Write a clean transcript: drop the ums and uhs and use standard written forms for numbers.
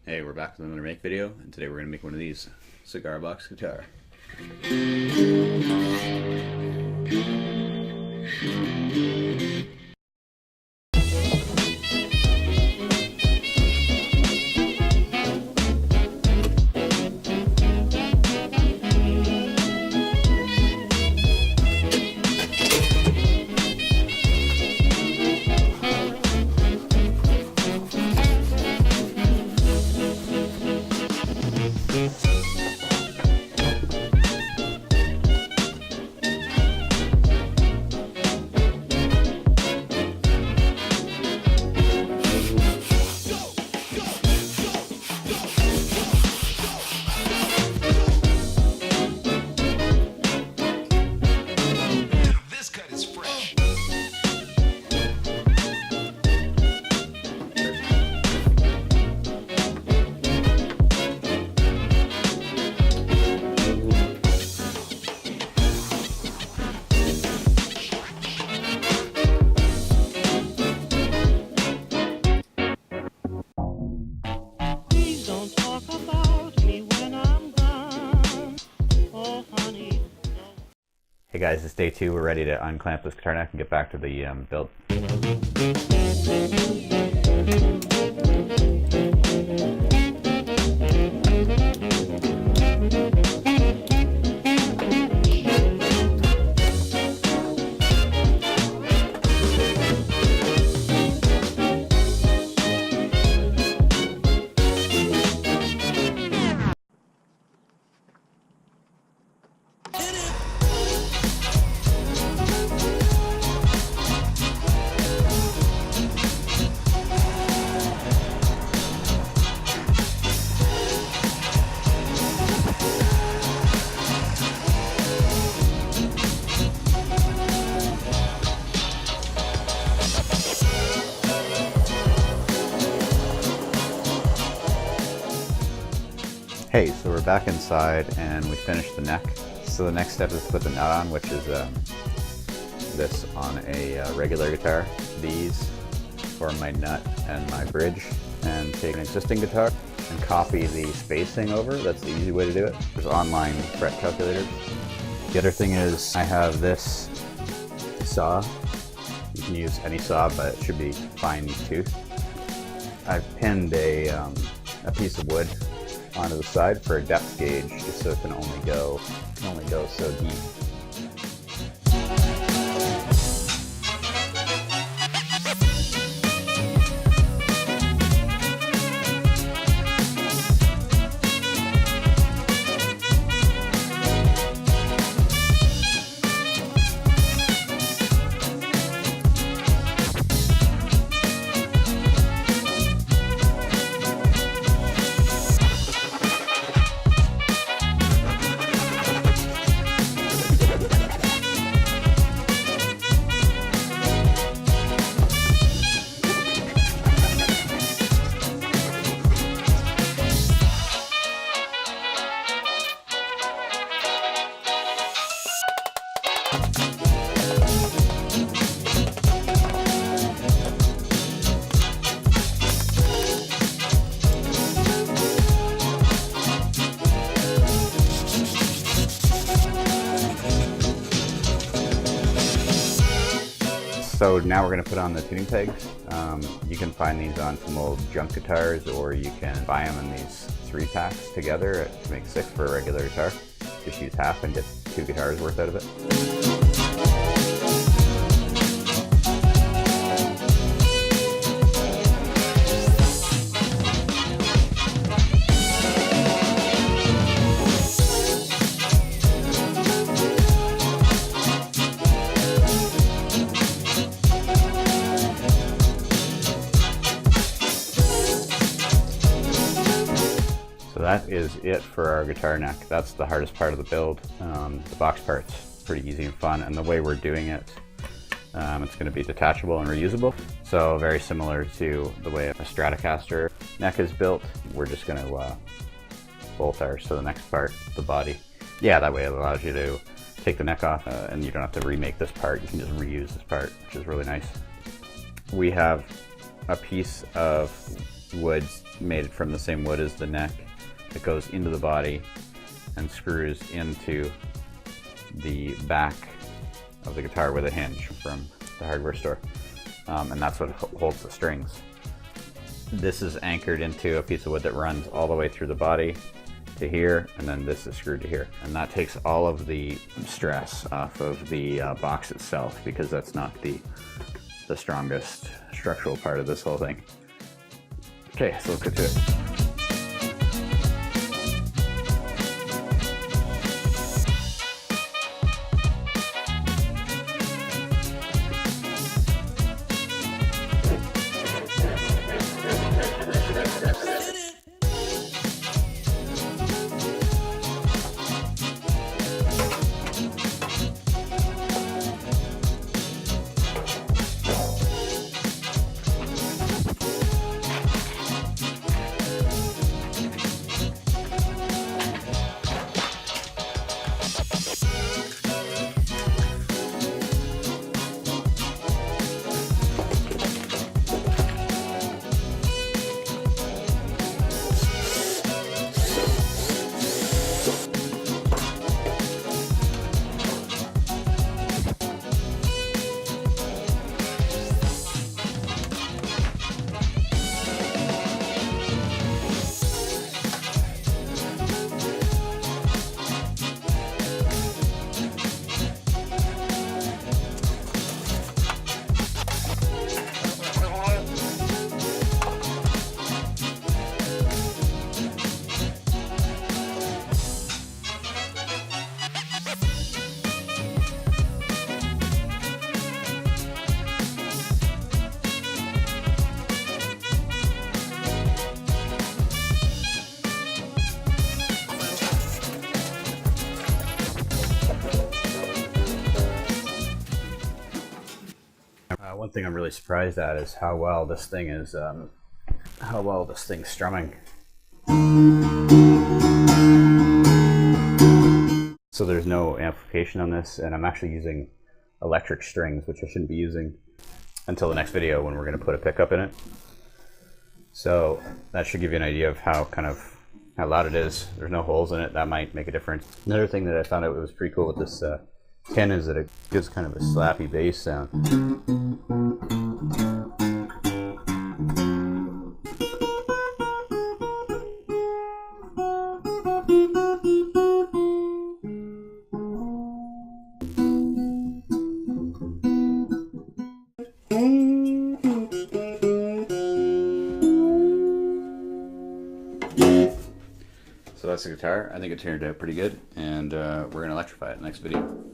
Hey, we're back with another make video, and today we're going to make one of these cigar box guitar. Hey guys, it's day 2. We're ready to unclamp this guitar neck and get back to the build. Hey, so we're back inside and we finished the neck. So the next step is to put the nut on, which is this on a regular guitar. These for my nut and my bridge. And take an existing guitar and copy the spacing over. That's the easy way to do it. There's online fret calculators. The other thing is I have this saw. You can use any saw, but it should be fine tooth. I've pinned a piece of wood onto the side for a depth gauge, just so it can only go so deep. So now we're going to put on the tuning pegs. You can find these on some old junk guitars, or you can buy them in these 3-packs together to make 6 for a regular guitar. Just use half and get 2 guitars worth out of it. That is it for our guitar neck. That's the hardest part of the build. The box part's pretty easy and fun, and the way we're doing it, it's going to be detachable and reusable. So very similar to the way a Stratocaster neck is built. We're just going to bolt ours to the next part, the body, yeah, that way it allows you to take the neck off and you don't have to remake this part. You can just reuse this part, which is really nice. We have a piece of wood made from the same wood as the neck that goes into the body and screws into the back of the guitar with a hinge from the hardware store. And that's what holds the strings. This is anchored into a piece of wood that runs all the way through the body to here, and then this is screwed to here. And that takes all of the stress off of the box itself, because that's not the strongest structural part of this whole thing. Okay, so let's get to it. One thing I'm really surprised at is how well this thing is, strumming. So there's no amplification on this, and I'm actually using electric strings, which I shouldn't be using until the next video when we're going to put a pickup in it. So that should give you an idea of how loud it is. There's no holes in it. That might make a difference. Another thing that I found out was pretty cool with this tin is that it gives kind of a slappy bass sound. So that's the guitar. I think it turned out pretty good, and we're going to electrify it in the next video.